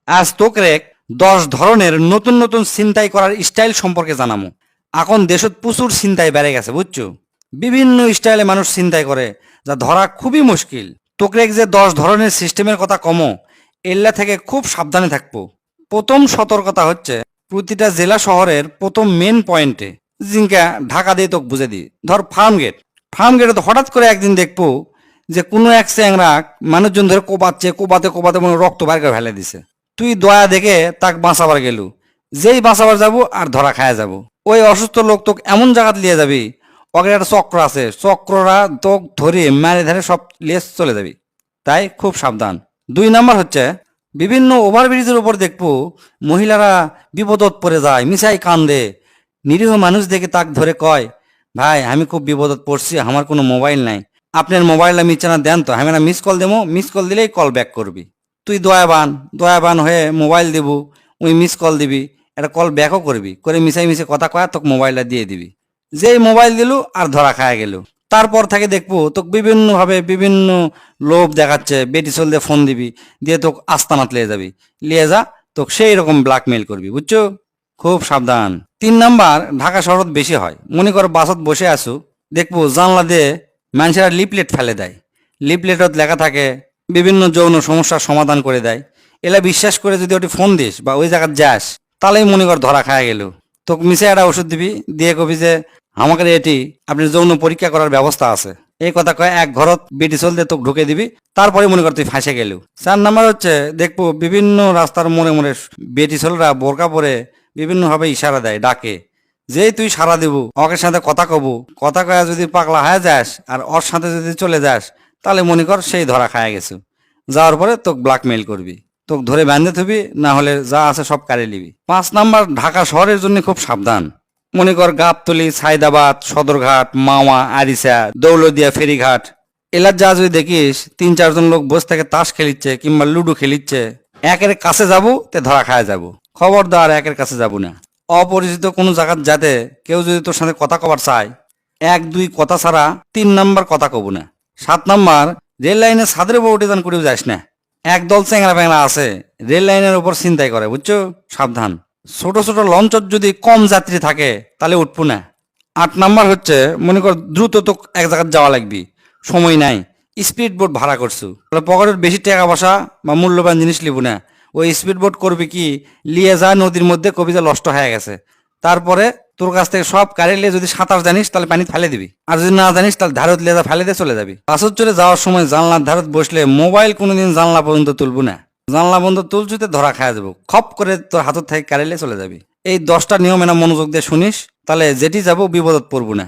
আজ তোকে 10 ধরনের নতুন নতুন ছিনতাই করার স্টাইল সম্পর্কে জানামু। এখন দেশত প্রচুর ছিনতাই বেড়ে গেছে বুঝছো। বিভিন্ন স্টাইলে মানুষ ছিনতাই করে, যা ধরা খুবই মুশকিল। তোকে যে 10 ধরনের সিস্টেমের কথা কমো, এল্লা থেকে খুব সাবধানে থাকবো। প্রথম সতর্কতা হচ্ছে, প্রতিটা জেলা শহরের প্রথম মেন পয়েন্টে, জিঙ্কা ঢাকা দিয়ে তোকে বুঝে দিই। ধর ফার্ম গেটে হঠাৎ করে একদিন দেখবো যে কোনো এক চ্যাংরা মানুষজন ধরে কোপাচ্ছে, কোপাতে কোপাতে মনে হয় রক্ত বাইর করে ফেলে দিছে। তুই দয়া দেখে তাক বাঁচাবার গেলু, যেই বাঁচাবার যাবো আর ধরা খায়া যাব। ওই অসুস্থ লোক তোকে এমন জায়গাত লিয়ে যাবি, ওকে একটা চক্র আছে, চক্ররা তোক ধরে মারে ধরে সব লিয়ে চলে যাবি। তাই খুব সাবধান। 2 নাম্বার হচ্ছে, বিভিন্ন ওভারব্রিজের উপর দেখবো মহিলারা বিপদত পড়ে যায়, মিশাই কান্দে। নিরীহ মানুষ দেখে তাক ধরে কয়, ভাই আমি খুব বিপদত পড়ছি, আমার কোনো মোবাইল নাই, আপনার মোবাইলটা মিচানা দেন তো, আমি না মিস কল দেবো, মিস কল দিলেই কল ব্যাক করবি। তুই দয়াবান হয়ে মোবাইল দিব, ওই মিস কল দিবি, একটা কল ব্যাকও করবি, করে মিশাই মিশে কথা কয়া তোকে মোবাইলটা দিয়ে দিবি। যেই মোবাইল দিলু আর ধরা খায়া গেল। তারপর থেকে দেখবো তোকে বিভিন্নভাবে বিভিন্ন লোভ দেখাচ্ছে, বেটি চল দিয়ে ফোন দিবি, দিয়ে তোকে আস্তানাত লিয়ে যাবি, লিয়ে যা তোকে সেই রকম ব্ল্যাকমেইল করবি বুঝছো। খুব সাবধান। 3 নাম্বার, ঢাকা শহরত বেশি হয়। মনে কর বাসত বসে আসু, দেখবো জানলা দিয়ে মানুষেরা লিপলেট ফেলে দেয়। লিপলেটত লেখা থাকে বিভিন্ন যৌন সমস্যার সমাধান করে দেয়। এলা বিশ্বাস করে যদি ওটি ফোন দিস বা ওই জায়গায় যাস, তাহলেই মনে কর ধরা খায়া গেল। তোকে মিশে একটা ওষুধ দিবি, দিয়ে কবি যে আমাকে এটি আপনি যৌন পরীক্ষা করার ব্যবস্থা আছে, এই কথা কয়ে এক ঘরত বেটি চল দিয়ে তোকে ঢুকে দিবি। তারপরে মনে কর তুই ফাঁসে গেলু। 4 নাম্বার হচ্ছে, দেখবো বিভিন্ন রাস্তার মোড়ে মোড়ে বেটি চলরা বোরকা পরে বিভিন্নভাবে ইশারা দেয়, ডাকে। যেই তুই সারা দিব, ওকের সাথে কথা কবু, কথা কয়া যদি পাগলা হয়ে যাস আর ওর সাথে যদি চলে যাস, তাহলে মনে কর সেই ধরা খায়া গেছু। যাওয়ার পরে তোকে ব্ল্যাকমেইল করবি, তোকে ধরে বাঁধে থবি, না হলে যা আছে সব কাড়ে নিবি। 5 নাম্বার, ঢাকা শহরের জন্য খুব সাবধান। মনে কর গাবতলি, সাইদাবাদ, সদরঘাট, মাওয়া, আরিসা, দৌলদিয়া, ফেরিঘাট, এলার যা যদি দেখিস 3-4 জন লোক বসে থেকে তাস খেলিচ্ছে কিংবা লুডো খেলিচ্ছে, একের কাছে যাবো তে ধরা খায়া যাবো। খবরদার একের কাছে যাবো না। অপরিচিত কোনো জায়গার যাতে কেউ যদি তোর সাথে কথা কবার চায়, 1-2 কথা ছাড়া 3 নাম্বার কথা কব না। 7 নাম্বার, রেল লাইনে ছাদের উপর উঠে যান করেও যাস না। একদল চ্যাংরা প্যাংরা আছে রেল লাইনের উপর চিন্তাই করে বুঝছো, সাবধান। ছোট ছোট লঞ্চত যদি কম যাত্রী থাকে তাহলে উঠবো না। 8 নাম্বার হচ্ছে, মনে কর দ্রুত তো এক জায়গায় যাওয়া লাগবি, সময় নাই, স্পিড বোট ভাড়া করছু, তাহলে পকেটের বেশি টাকা পয়সা বা মূল্যবান জিনিস লিবো না। ওই স্পিড বোট করবি কি, লিয়ে যা নদীর মধ্যে কবিতা নষ্ট হয়ে গেছে, তারপরে তোর কাছ থেকে সব কারে লিয়ে যদি সাঁতার জানিস তাহলে পানি ফেলে দিবি, আর যদি না জানিস তাহলে ধারত লিয়ে যা ফেলে দিয়ে চলে যাবি। বাসত চলে যাওয়ার সময় জানলার ধারত বসলে মোবাইল কোনোদিন জানলা পর্যন্ত তুলবো না। জানলা বন্ধ তুলছুতে ধরা খাওয়া যাবো, খপ করে তোর হাতত থেকে কারে লিয়ে চলে যাবি। এই 10টা নিয়ম এনা মনোযোগ দিয়ে শুনিস, তাহলে যেটি যাবো বিপদত পড়বো না।